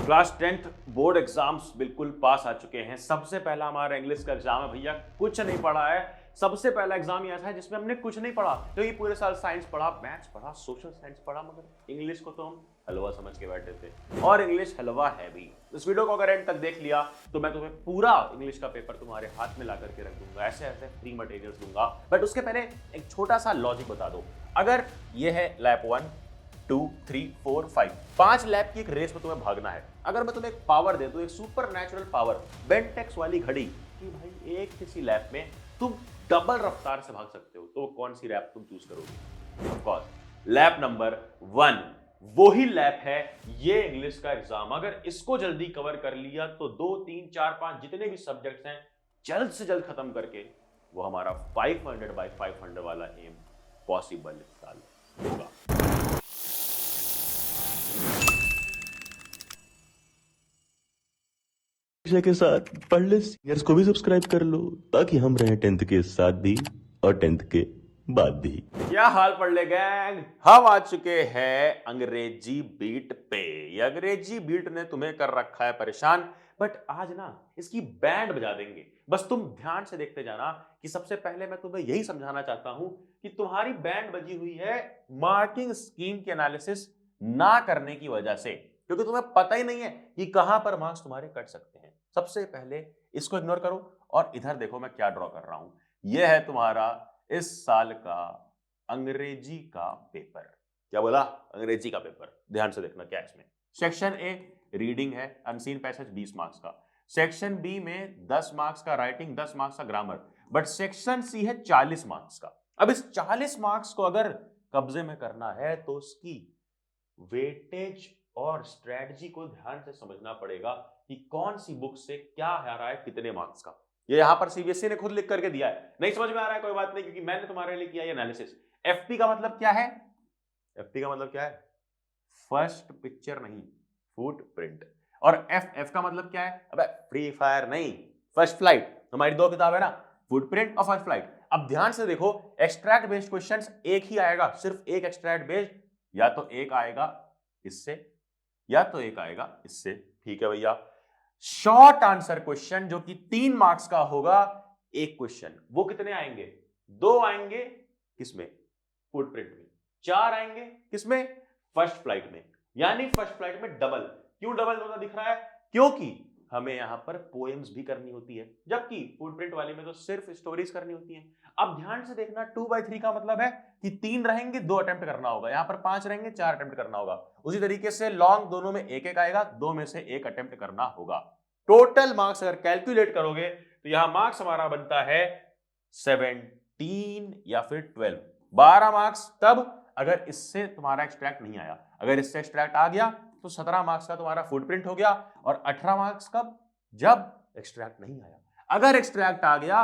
Class 10th board exams बिल्कुल पास आ चुके हैं। सबसे पहला हमारा इंग्लिश का एग्जाम है भैया, कुछ नहीं पढ़ा है। सबसे पहला एग्जाम ही ऐसा है जिसमें हमने कुछ नहीं पढ़ा, क्योंकि पूरे साल साइंस पढ़ा, मैथ्स पढ़ा, सोशल साइंस पढ़ा, मगर इंग्लिश को तो हम हलवा समझ के बैठे थे, और इंग्लिश हलवा है भी। इस वीडियो को अगर एंड तक देख लिया तो मैं तुम्हें पूरा इंग्लिश का पेपर तुम्हारे हाथ में ला करके रख दूंगा, ऐसे ऐसे फ्री मटेरियल्स दूंगा। बट उसके पहले एक छोटा सा लॉजिक बता दो। अगर ये है लैप 1, 2, 3, 4, 5, 5 लैप की एक रेस में तुम्हें भागना है। अगर मैं तुम्हें एक पावर दे दूं, एक सुपर नेचुरल पावर, बेंटेक्स वाली घड़ी, कि भाई एक किसी लैप में तुम डबल रफ्तार से भाग सकते हो, तो कौन सी लैप तुम चूज करोगे? ऑफ कोर्स लैप नंबर 1 वो ही लैप है ये इंग्लिश का एग्जाम। अगर इसको जल्दी कवर कर लिया तो 2, 3, 4, 5 जितने भी सब्जेक्ट्स हैं जल्द से जल्द खत्म करके वो हमारा 500 बाय 500 वाला एम पॉसिबल इस साल होगा। के साथ पढ़ ले, सीनियर्स को भी सब्सक्राइब कर लो ताकि हम रहे 10th के साथ भी और 10th के बाद भी। क्या हाल पढ़ ले गैंग, हम आ चुके हैं अंग्रेजी बीट पे। ये अंग्रेजी बीट ने तुम्हें कर रखा है परेशान, बट आज ना इसकी बैंड बजा देंगे। बस तुम ध्यान से देखते जाना कि सबसे पहले मैं तुम्हें यही समझाना चाहता हूं कि तुम्हारी बैंड बजी हुई है मार्किंग स्कीम की एनालिसिस ना करने की वजह से, क्योंकि तुम्हें पता ही नहीं है कि कहां पर मार्क्स तुम्हारे कट सकते हैं। सबसे पहले इसको इग्नोर करो और इधर देखो मैं क्या ड्रॉ कर रहा हूं। यह है तुम्हारा इस साल का अंग्रेजी का पेपर। क्या बोला? अंग्रेजी का पेपर। ध्यान से देखना क्या है इसमें। सेक्शन ए रीडिंग है, अनसीन पैसेज 20 मार्क्स का। सेक्शन बी में 10 मार्क्स का राइटिंग, 10 मार्क्स का ग्रामर। बट सेक्शन सी है 40 मार्क्स का। अब इस 40 मार्क्स को अगर कब्जे में करना है तो उसकी वेटेज और स्ट्रेटजी को ध्यान से समझना पड़ेगा कि कौन सी बुक से क्या आ रहा है, कितने मार्क्स का। ये यहां पर सीबीएसई ने खुद लिख करके दिया है। नहीं समझ में आ रहा है कोई बात नहीं, क्योंकि मैंने तुम्हारे लिए किया ये एनालिसिस। एफपी का मतलब क्या है? एफपी का मतलब क्या है? फर्स्ट पिक्चर नहीं, फुटप्रिंट। और एफ का मतलब क्या है? अबे फ्री फायर नहीं, फर्स्ट फ्लाइट। हमारी दो किताब है ना, फुटप्रिंट और फर्स्ट फ्लाइट। अब ध्यान से देखो, एक्सट्रैक्ट बेस्ड क्वेश्चंस एक ही आएगा, सिर्फ एक एक्सट्रैक्ट बेस्ड। या तो एक आएगा इससे या तो एक आएगा इससे। ठीक है भैया। शॉर्ट आंसर क्वेश्चन जो कि 3 मार्क्स का होगा, एक क्वेश्चन, वो कितने आएंगे? 2 आएंगे किसमें? फुटप्रिंट में। 4 आएंगे किसमें? फर्स्ट फ्लाइट में। यानी फर्स्ट फ्लाइट में डबल। क्यों डबल होता दिख रहा है? क्योंकि हमें यहां पर पोएम्स भी करनी होती है, जबकि फुटप्रिंट वाली में तो सिर्फ स्टोरीज करनी होती हैं। अब ध्यान से देखना, 2/3 का मतलब है कि 3 रहेंगे, 2 अटेम्प्ट करना होगा। यहां पर 5 रहेंगे, 4 अटेम्प्ट करना होगा। उसी तरीके से लॉन्ग दोनों में एक एक आएगा, 2 में से एक अटेम्प्ट करना होगा। टोटल मार्क्स अगर कैलकुलेट करोगे तो यहां मार्क्स हमारा बनता है 17 या फिर 12, 12 मार्क्स तब अगर इससे तुम्हारा एक्सट्रैक्ट नहीं आया। अगर इससे एक्सट्रैक्ट आ गया तो 17 मार्क्स का तुम्हारा फुटप्रिंट हो गया, और 18 मार्क्स कब? जब एक्सट्रैक्ट नहीं आया। अगर एक्सट्रैक्ट आ गया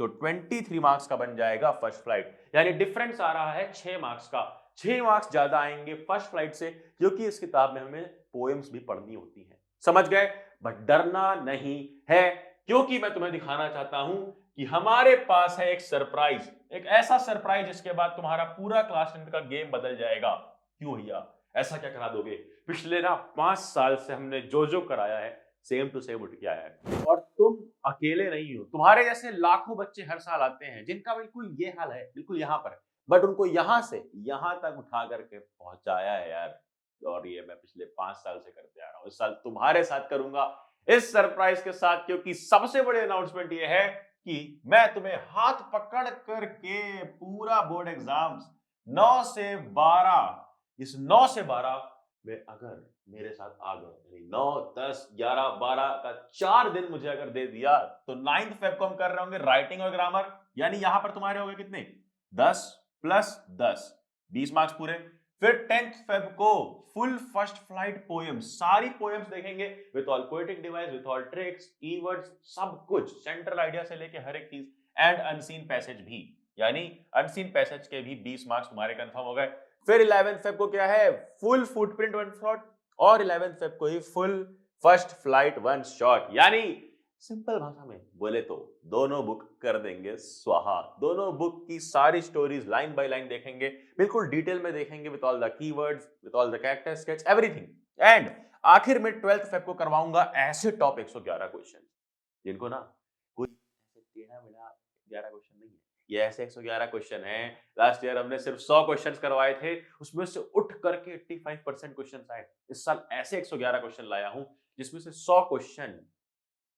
तो 23 मार्क्स का बन जाएगा फर्स्ट फ्लाइट। यानी डिफरेंस आ रहा है 6 मार्क्स का। 6 मार्क्स ज्यादा आएंगे फर्स्ट फ्लाइट से, क्योंकि इस किताब में हमें पोएम्स भी पढ़नी होती हैं। समझ गए? बट डरना नहीं है, क्योंकि मैं तुम्हें दिखाना चाहता हूं कि हमारे पास है एक सरप्राइज, एक ऐसा सरप्राइज जिसके बाद तुम्हारा पूरा क्लास 10 का गेम बदल जाएगा। क्यों भैया, ऐसा क्या करा दोगे? पिछले ना 5 साल से हमने जो जो कराया है सेम टू सेम उठ के आया है, और तुम अकेले नहीं हो। तुम्हारे जैसे लाखों बच्चे हर साल आते हैं जिनका बिल्कुल ये हाल है, बिल्कुल यहाँ पर, बट उनको यहां से यहां तक उठा करके पहुंचाया है यार। और ये मैं पिछले 5 साल से करते आ रहा हूं, इस साल तुम्हारे साथ करूंगा इस सरप्राइज के साथ, क्योंकि सबसे बड़ी अनाउंसमेंट ये है कि मैं तुम्हें हाथ पकड़ करके पूरा बोर्ड एग्जाम्स 9 से 12, इस 9 से 12 में अगर मेरे साथ आ गए, 9, 10, 11, 12 का 4 दिन मुझे अगर दे दिया, तो 9th फेब को हम कर रहे होंगे राइटिंग और ग्रामर। यानी यहां पर तुम्हारे हो गए कितने? 10 प्लस 10, 20 मार्क्स पूरे। फिर 10th फेब को फुल फर्स्ट फ्लाइट पोएम्स, सारी पोएम्स देखेंगे with all poetic device, with all tricks, keywords, सब कुछ, सेंट्रल आइडिया से लेके हर एक चीज, एंड अनसीन पैसेज भी। यानी अनसीन पैसेज के भी 20 मार्क्स तुम्हारे कंफर्म हो गए। फिर 11th फेब को क्या है? फुल फुटप्रिंट वन शॉट, और 11th फेब को ही full first flight one shot. यानी सिंपल भाषा में बोले तो दोनों बुक कर देंगे स्वाहा। दोनों बुक की सारी स्टोरीज लाइन बाय लाइन देखेंगे, बिल्कुल डिटेल में देखेंगे, with all the keywords, with all the character sketch, everything. And आखिर में 12th फेब को करवाऊंगा ऐसे टॉप 111 क्वेश्चन जिनको ना कोई ऐसे टेढ़ा मेढ़ा 11 क्वेश्चन नहीं है, ये ऐसे 111 क्वेश्चन हैं। लास्ट ईयर हमने सिर्फ 100 क्वेश्चंस करवाए थे, उसमें से उठ करके 85% क्वेश्चंस आए। इस साल ऐसे 111 क्वेश्चन लाया हूं जिसमें से 100 क्वेश्चन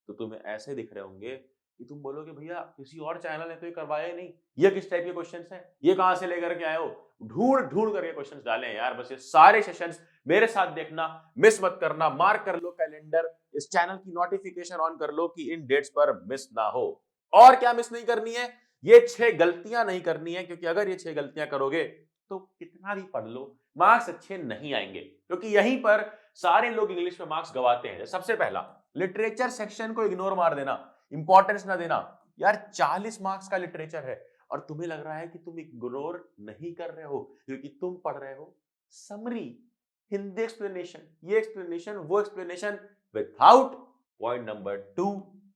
तो तुम्हें ऐसे दिख रहे होंगे कि तुम बोलोगे भैया किसी और चैनल ने तो ये करवाया ही नहीं, ये किस टाइप के क्वेश्चंस हैं, ये कहां से लेकर के आए हो। ढूंढ ढूंढ करके क्वेश्चंस डाले हैं यार। बस ये सारे सेशंस मेरे साथ देखना, मिस मत करना, मार्क कर लो कैलेंडर, इस चैनल की नोटिफिकेशन ऑन कर लो कि इन डेट्स पर मिस ना हो। और क्या मिस नहीं करनी है, ये 6 गलतियां नहीं करनी है, क्योंकि अगर ये 6 गलतियां करोगे तो कितना भी पढ़ लो मार्क्स अच्छे नहीं आएंगे, क्योंकि यहीं पर सारे लोग इंग्लिश में मार्क्स गवाते हैं। सबसे पहला, लिटरेचर सेक्शन को इग्नोर मार देना, इंपॉर्टेंस ना देना। यार 40 मार्क्स का लिटरेचर है और तुम्हें लग रहा है कि तुम इग्नोर नहीं कर रहे हो क्योंकि तुम पढ़ रहे हो समरी, हिंदी एक्सप्लेनेशन, ये एक्सप्लेनेशन वो explanation, without point number 2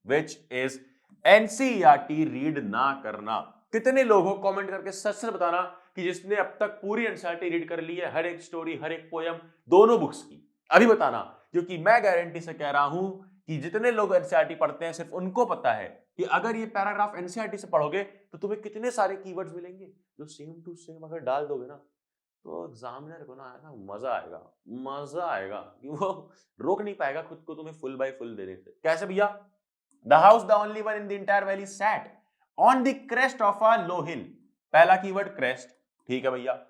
which is NCERT read ना करना। कितने लोग हो कमेंट करके सच सच बताना कि जिसने अब तक पूरी एनसीईआरटी रीड कर ली है, हर एक स्टोरी, हर एक पोयम, दोनों बुक्स की, अभी बताना। क्योंकि मैं गारंटी से कह रहा हूं कि जितने लोग एनसीईआरटी पढ़ते हैं सिर्फ उनको पता है कि अगर ये पैराग्राफ एनसीईआरटी से पढ़ोगे तो तुम्हें कितने सारे कीवर्ड्स मिलेंगे जो सेम टू सेम अगर डाल दोगे ना तो एग्जामिनर को ना मजा आएगा, मजा आएगा कि वो रोक नहीं पाएगा खुद को तुम्हें फुल बाय फुल देने से। कैसे भैया? The house the only one in the entire valley sat on the crest of a low hill. पहला कीवर्ड क्रेस्ट, ठीक है भैया।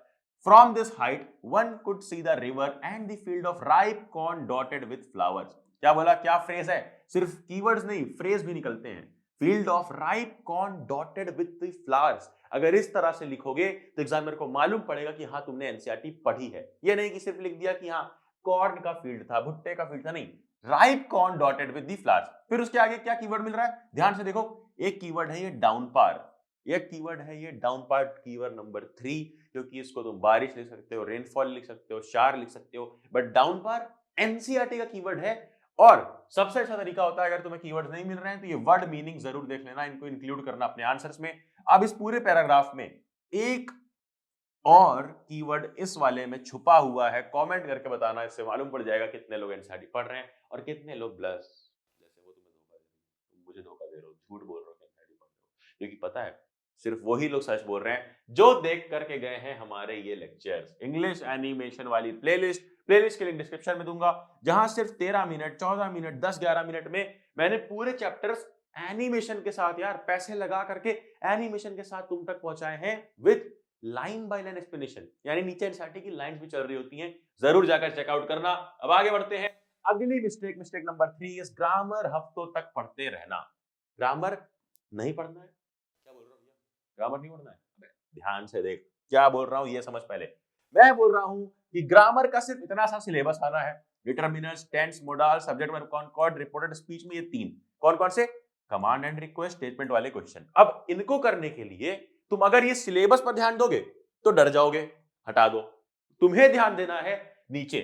From this height, one could see the river and the field of ripe corn dotted with flowers. क्या बोला, क्या phrase है? सिर्फ keywords नहीं, फ्रेज भी निकलते हैं। Field of ripe corn dotted with the flowers। अगर इस तरह से लिखोगे तो एग्जामिनर को मालूम पड़ेगा कि हाँ तुमने एनसीईआरटी पढ़ी है। ये नहीं कि सिर्फ लिख दिया कि हाँ कॉर्न का फील्ड था, भुट्टे का फील्ड था, नहीं। Ripe corn dotted with the flowers. फिर उसके आगे क्या कीवर्ड मिल रहा है, ध्यान से देखो। एक कीवर्ड है ये डाउन पार, एक कीवर्ड है ये डाउन पार्ट, कीवर्ड नंबर 3, क्योंकि इसको तुम बारिश लिख सकते हो, रेनफॉल लिख सकते हो, शार लिख सकते हो, बट डाउन पार एनसीईआरटी का कीवर्ड है। और सबसे अच्छा तरीका होता है अगर तुम्हें कीवर्ड्स नहीं मिल रहे हैं तो ये वर्ड मीनिंग जरूर देख लेना, इनको इंक्लूड करना अपने आंसर्स में। अब इस पूरे पैराग्राफ में एक और कीवर्ड इस वाले में छुपा हुआ है, कमेंट करके बताना, इससे मालूम पड़ जाएगा कितने लोग एनसीईआरटी पढ़ रहे हैं और कितने लोग ब्लस, जैसे वो तुम्हें धोखा दे रहे हो, तुम मुझे धोखा दे रहे हो, झूठ बोल रहे हो कि एनसीईआरटी पढ़ रहे हो। क्योंकि पता है सिर्फ वही लोग सच बोल रहे हैं जो देख करके गए हैं हमारे ये लेक्चर्स। इंग्लिश एनिमेशन वाली प्लेलिस्ट के लिंक डिस्क्रिप्शन में दूंगा, जहां सिर्फ 13 मिनट, 14 मिनट, 10-11 मिनट में मैंने पूरे चैप्टर्स एनिमेशन के साथ, यार पैसे लगा करके एनिमेशन के साथ तुम तक पहुंचाए हैं with line by line explanation. यानी नीचे एनसीईआरटी की लाइंस भी चल रही होती हैं, जरूर जाकर चेकआउट करना। अब आगे बढ़ते हैं। अगली मिस्टेक नंबर 3 इज ग्रामर हफ्तों तक पढ़ते रहना। ग्रामर नहीं पढ़ना है, क्या बोल रहा हूं भैया? ग्रामर नहीं पढ़ना है? ध्यान से देख क्या बोल रहा हूं, ये समझ पहले। मैं बोल रहा हूं कि ग्रामर का सिर्फ इतना सा सिलेबस आना है, determiners, tense, modal, subject verb concord, reported speech में, ये 3 कौन कौन से कमांड एंड रिक्वेस्ट स्टेटमेंट वाले क्वेश्चन। अब इनको करने के लिए तुम अगर ये सिलेबस पर ध्यान दोगे तो डर जाओगे, हटा दो। तुम्हें ध्यान देना है नीचे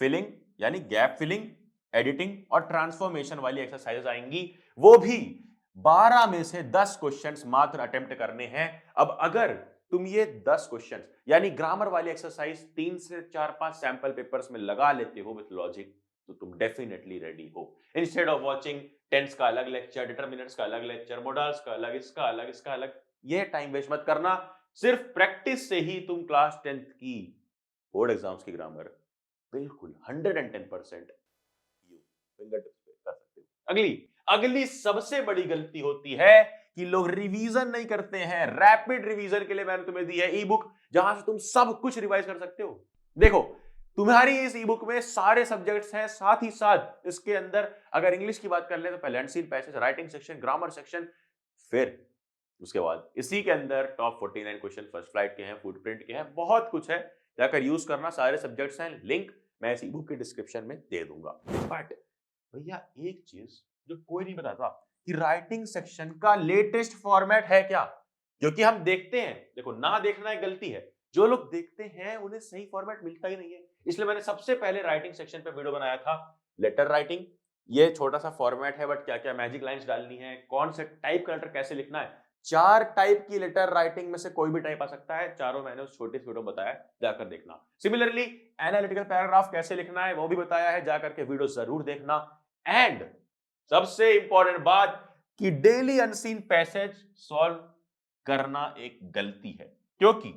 फिलिंग यानी गैप फिलिंग, एडिटिंग और ट्रांसफॉर्मेशन वाली एक्सरसाइजेस आएंगी, वो भी 12 में से 10 क्वेश्चंस मात्र अटेम्प्ट करने हैं। अब अगर तुम ये 10 क्वेश्चंस यानी ग्रामर वाली एक्सरसाइज 3 से 4-5 सैंपल पेपर्स में लगा लेते हो विद लॉजिक तो तुम डेफिनेटली रेडी हो। इंस्टेड ऑफ वॉचिंग टेंस का अलग लेक्चर, डिटरमिनर्स का अलग लेक्चर, मोडाल्स का अलग, इसका अलग, इसका अलग, ये टाइम वेस्ट मत करना। सिर्फ प्रैक्टिस से ही तुम क्लास 10th की बोर्ड एग्जाम्स की ग्रामर बिल्कुल 110% यू फिंगर टिप्स पे कर सकते हो। अगली सबसे बड़ी गलती होती है कि लोग रिवीजन नहीं करते हैं। रैपिड रिवीजन के लिए मैंने तुम्हें दी है ई बुक, जहां से तुम सब कुछ रिवाइज कर सकते हो। देखो तुम्हारी इस ई बुक में सारे सब्जेक्ट्स हैं, साथ ही साथ इसके अंदर अगर इंग्लिश की बात कर ले तो पहले unseen passage, writing section, grammar section, फिर उसके बाद इसी के अंदर टॉप 49 क्वेश्चन फर्स्ट फ्लाइट के हैं, फुटप्रिंट के हैं, बहुत कुछ है, जाकर यूज करना। सारे सब्जेक्ट्स हैं, लिंक मैं इस ई बुक के डिस्क्रिप्शन में दे दूंगा। बट भैया एक चीज जो कोई नहीं बताता कि राइटिंग सेक्शन का लेटेस्ट फॉर्मेट है क्या, क्योंकि हम देखते हैं, देखो ना देखना एक गलती है, जो लोग देखते हैं उन्हें सही फॉर्मेट मिलता ही नहीं है। इसलिए मैंने सबसे पहले राइटिंग सेक्शन पे वीडियो बनाया था, लेटर राइटिंग, ये छोटा सा फॉर्मेट है बट क्या क्या मैजिक लाइंस डालनी है, कौन से टाइप का लेटर कैसे लिखना है, 4 टाइप की लेटर राइटिंग में से कोई भी टाइप आ सकता है, चारों मैंने उस छोटे से वीडियो में बताया, जाकर देखना। सिमिलरली एनालिटिकल पैराग्राफ कैसे लिखना है वो भी बताया है, जाकर के वीडियो जरूर देखना। एंड सबसे इंपॉर्टेंट बात कि डेली अनसीन पैसेज सॉल्व करना एक गलती है, क्योंकि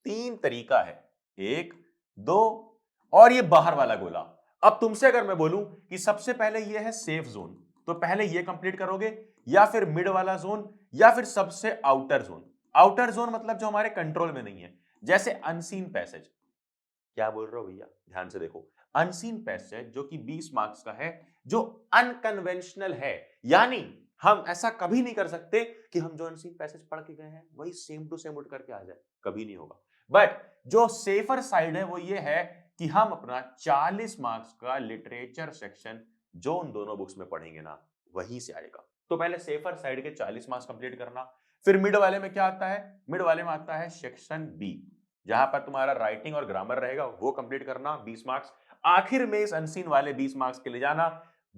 3 तरीका है, 1, 2 और ये बाहर वाला गोला। अब तुमसे अगर मैं बोलूं कि सबसे पहले ये है सेफ जोन, तो पहले ये कंप्लीट करोगे, या फिर मिड वाला जोन, या फिर सबसे आउटर जोन। आउटर जोन मतलब जो हमारे कंट्रोल में नहीं है, जैसे अनसीन पैसेज। क्या बोल रहे हो भैया, ध्यान से देखो। अनसीन पैसेज जो कि 20 मार्क्स का है, जो अनकन्वेंशनल है, यानी हम ऐसा कभी नहीं कर सकते कि हम जो अनसीन पैसेज पढ़ के गए हैं वही सेम टू सेम उठ करके आ जाए, कभी नहीं होगा। बट जो सेफर साइड है वो ये है कि हम अपना 40 मार्क्स का लिटरेचर सेक्शन जो उन दोनों बुक्स में पढ़ेंगे ना, वहीं से आएगा। तो पहले सेफर साइड के 40 मार्क्स कंप्लीट करना। फिर मिड वाले में क्या आता है, मिड वाले में आता है सेक्शन बी, जहां पर तुम्हारा राइटिंग और ग्रामर रहेगा, वो कंप्लीट करना 20 मार्क्स। आखिर में इस अनसीन वाले 20 मार्क्स के ले जाना।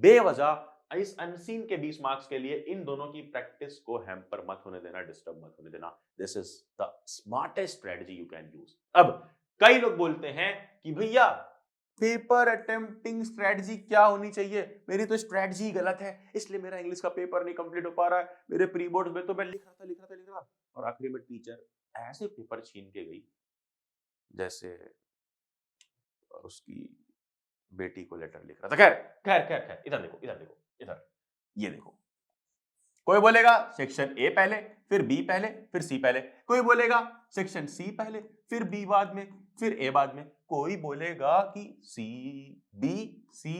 बेवजह इस अनसीन के 20 मार्क्स के लिए इन दोनों की प्रैक्टिस को हैम्पर मत होने देना, डिस्टर्ब मत होने देना। This is the smartest strategy you can use. अब कई लोग बोलते हैं कि भैया पेपर अटेम्प्टिंग स्ट्रेटजी क्या होनी चाहिए, मेरी तो स्ट्रेटजी गलत है, इसलिए मेरा इंग्लिश का पेपर नहीं कंप्लीट हो पा रहा है, मेरे प्री बोर्ड में तो मैं लिख रहा था और आखिरी में टीचर ऐसे पेपर छीन के गई जैसे उसकी बेटी को लेटर लिख रहा था। खैर खैर खैर खैर, इधर देखो इधर देखो इधर, ये देखो। कोई बोलेगा सेक्शन ए पहले, फिर बी पहले, फिर सी पहले। कोई बोलेगा सेक्शन सी पहले, फिर बी बाद में, फिर ए बाद में। कोई बोलेगा कि सी बी सी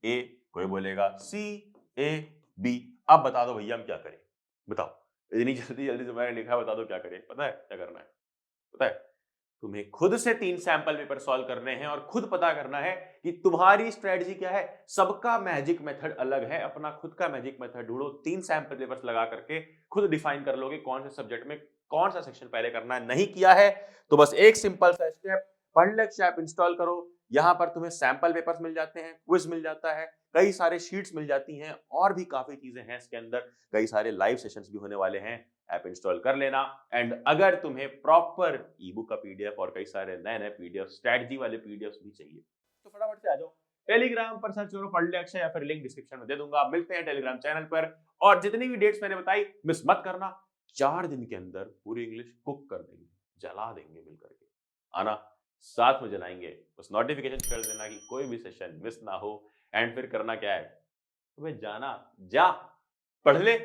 ए, कोई बोलेगा सी ए बी। अब बता दो भैया हम क्या करें, बताओ। इतनी जल्दी जल्दी से मैंने लिखा है, बता दो क्या करें। पता है क्या करना है, पता है? तुम्हें खुद से 3 सैंपल पेपर सॉल्व करने हैं और खुद पता करना है कि तुम्हारी स्ट्रेटजी क्या है। सबका मैजिक मेथड अलग है, अपना खुद का मैजिक मेथड ढूंढो। 3 सैंपल पेपर्स लगा करके खुद डिफाइन कर लोगे कौन से सब्जेक्ट में कौन सा सेक्शन पहले करना है। नहीं किया है तो बस एक सिंपल सा स्टेप, पढ़लेक्स ऐप इंस्टॉल करो। यहां पर तुम्हें सैंपल पेपर्स मिल जाते हैं, क्विज मिल जाता है, कई सारे शीट्स मिल जाती हैं, और भी काफी चीजें हैं इसके अंदर। कई सारे लाइव सेशंस भी होने वाले हैं। ऐप इंस्टॉल कर लेना। एंड अगर तुम्हें प्रॉपर ई बुक का पीडीएफ और कई सारे नए नए पीडीएफ, स्ट्रेटजी वाले पीडीएफ भी चाहिए, तो फटाफट से आ जाओ। टेलीग्राम पर सर्च करो पढ़ ले अक्षय, या फिर लिंक डिस्क्रिप्शन में दे दूंगा। मिलते हैं टेलीग्राम चैनल पर, और जितनी भी डेट्स मैंने बताई मिस मत करना। 4 दिन के अंदर पूरी इंग्लिश कुक कर देंगे, जला देंगे मिल करके। आना, साथ में जलाएंगे। बस नोटिफिकेशन कर देना कि कोई भी सेशन मिस ना हो। एंड फिर करना क्या है, तुम्हें जाना, जा पढ़ ले,